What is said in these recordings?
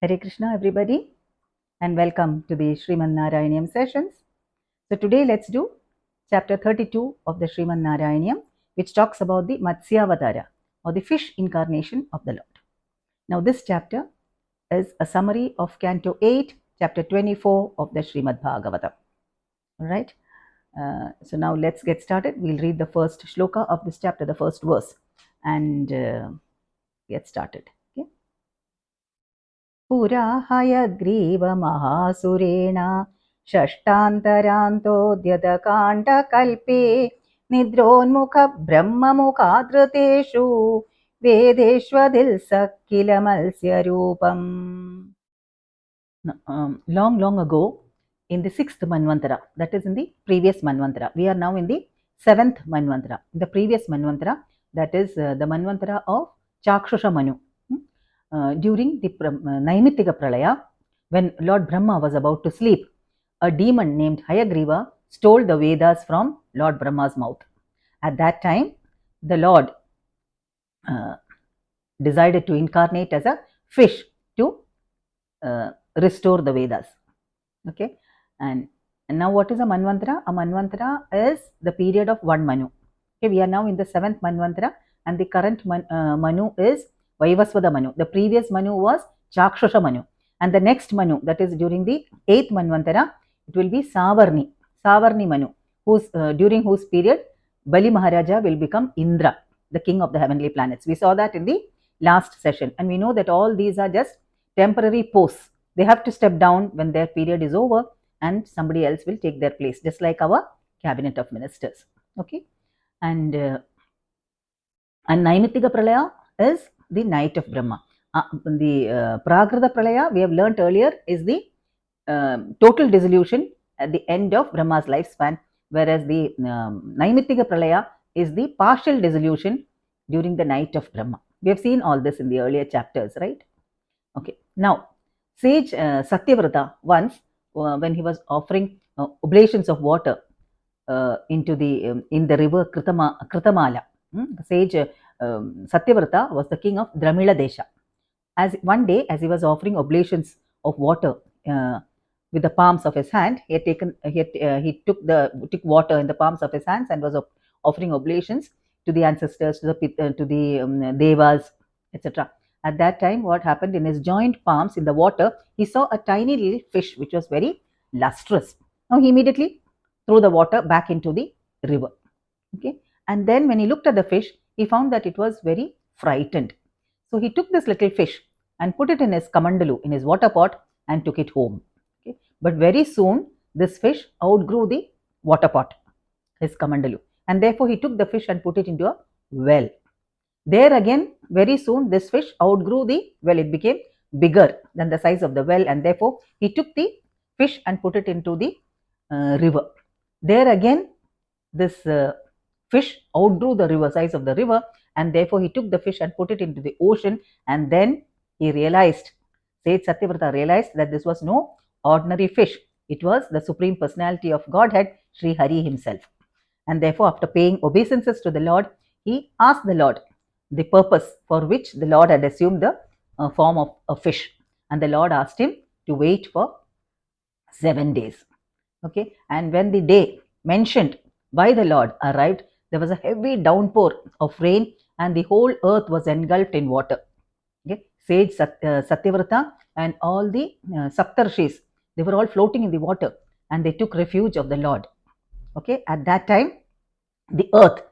Hare Krishna, everybody, and welcome to the Sriman Narayaneeyam sessions. So, today let's do chapter 32 of the Sriman Narayaneeyam, which talks about the Matsyavatara or the fish incarnation of the Lord. Now, this chapter is a summary of Canto 8, chapter 24 of the Srimad Bhagavatam. All right. So, now let's get started. We'll read the first shloka of this chapter, the first verse, and get started. पुरा हयग्रीवमहासुरेण षष्ठान्तरान्तोद्यतकाण्डकल्पे निद्रोन्मुखब्रह्ममुखादृतेषु वेदेष्वदिल्स किल मत्स्यरूपम्. Long ago, in the 6th Manvantara, that is in the previous Manvantara, we are now in the 7th Manvantara. The previous Manvantara, that is the Manvantara of Chakshusha Manu. During the Naimittika Pralaya, when Lord Brahma was about to sleep, a demon named Hayagriva stole the Vedas from Lord Brahma's mouth. At that time, the Lord decided to incarnate as a fish to restore the Vedas. Okay, and now what is a Manvantara? A Manvantara is the period of one Manu. Okay, we are now in the 7th Manvantara, and the current Manu is Vaivasvata Manu. The previous Manu was Chakshusha Manu, and the next Manu, that is during the 8th Manvantara, it will be Savarni Manu, during whose period Bali Maharaja will become Indra, the king of the heavenly planets. We saw that in the last session, and we know that all these are just temporary posts. They have to step down when their period is over, and somebody else will take their place, just like our cabinet of ministers. Okay, and Naimittika Pralaya is the night of Brahma. The Prakrita Pralaya, we have learnt earlier, is the total dissolution at the end of Brahma's lifespan, whereas the Naimittika Pralaya is the partial dissolution during the night of Brahma. We have seen all this in the earlier chapters, right? Okay, now sage Satyavrata once, when he was offering oblations of water into the in the river Kritamala, sage Satyavrata was the king of Dramila Desha. As one day, as he was offering oblations of water with the palms of his hand, he took water in the palms of his hands and was offering oblations to the ancestors, to the devas, etc. At that time, what happened, in his joined palms in the water, he saw a tiny little fish which was very lustrous. Now he immediately threw the water back into the river. Okay, and then when he looked at the fish, he found that it was very frightened. So he took this little fish and put it in his kamandalu, in his water pot, and took it home. Okay, but very soon this fish outgrew the water pot, his kamandalu, and therefore he took the fish and put it into a well. There again, very soon this fish outgrew the well. It became bigger than the size of the well, and therefore he took the fish and put it into the river. There again, this fish outgrew the river size of the river, and therefore he took the fish and put it into the ocean. And then he realized, Sage Satyavrata realized, that this was no ordinary fish. It was the Supreme Personality of Godhead, Sri Hari himself. And therefore, after paying obeisances to the Lord, he asked the Lord the purpose for which the Lord had assumed the form of a fish. And the Lord asked him to wait for 7 days. Okay, and when the day mentioned by the Lord arrived, there was a heavy downpour of rain, and the whole earth was engulfed in water. Okay, sage Satyavrata and all the Saptarshis, they were all floating in the water, and they took refuge of the Lord. Okay, at that time, the earth,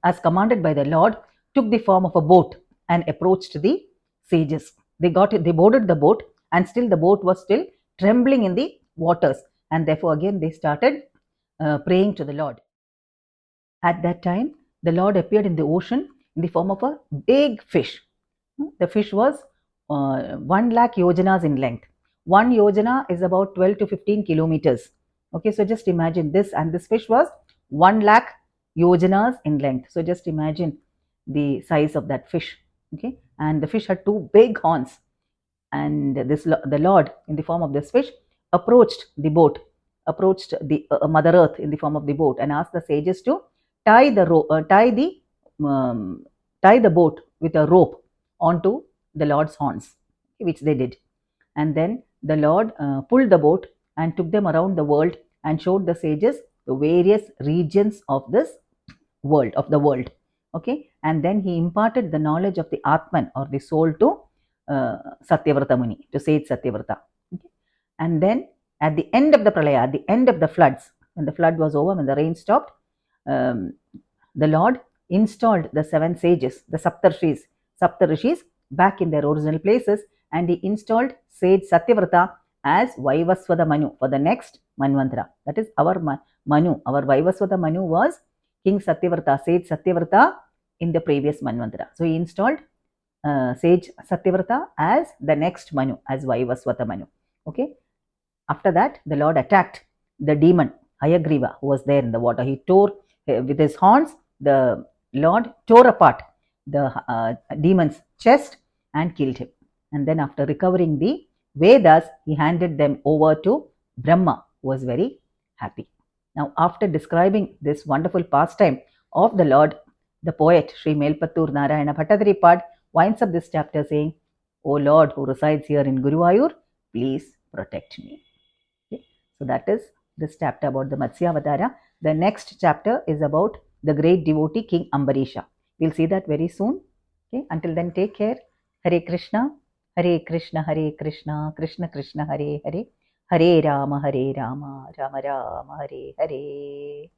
as commanded by the Lord, took the form of a boat and approached the sages. They boarded the boat, and still the boat was still trembling in the waters, and therefore again they started praying to the Lord. At that time, the Lord appeared in the ocean in the form of a big fish. The fish was 1 lakh yojanas in length. 1 yojana is about 12 to 15 kilometers. Okay, so just imagine this, and this fish was 1 lakh yojanas in length. So just imagine the size of that fish. Okay, and the fish had 2 big horns, and the Lord, in the form of this fish, approached the boat, approached the Mother Earth in the form of the boat, and asked the sages to tie the boat with a rope onto the Lord's horns. which they did. And then the Lord pulled the boat and took them around the world and showed the sages the various regions of this world, okay. And then he imparted the knowledge of the Atman or the soul to Satyavrata Muni, to Sage Satyavrata. Okay? And then at the end of the pralaya, at the end of the floods, when the flood was over, when the rain stopped, the Lord installed the 7 sages, the Saptarishis, back in their original places, and he installed sage Satyavrata as Vaivasvata Manu for the next Manvantara. That is our Manu, our Vaivasvata Manu was King Satyavrata, sage Satyavrata in the previous Manvantara. So he installed sage Satyavrata as the next Manu, as Vaivasvata Manu. Okay. After that, the Lord attacked the demon Hayagriva, who was there in the water. He tore with his horns. The Lord tore apart the demon's chest and killed him. And then, after recovering the Vedas, he handed them over to Brahma, who was very happy. Now, after describing this wonderful pastime of the Lord, the poet Sri Melpattur Narayana Bhattadripad winds up this chapter saying, "O Lord who resides here in Guruvayur, please protect me." Okay. So that is this chapter about the Matsyavatara. The next chapter is about the great devotee King Ambarisha. We'll see that very soon. Okay. Until then, take care. Hare Krishna, Hare Krishna, Hare Krishna, Krishna Krishna, Hare Hare, Hare Rama, Rama Rama, Hare Hare.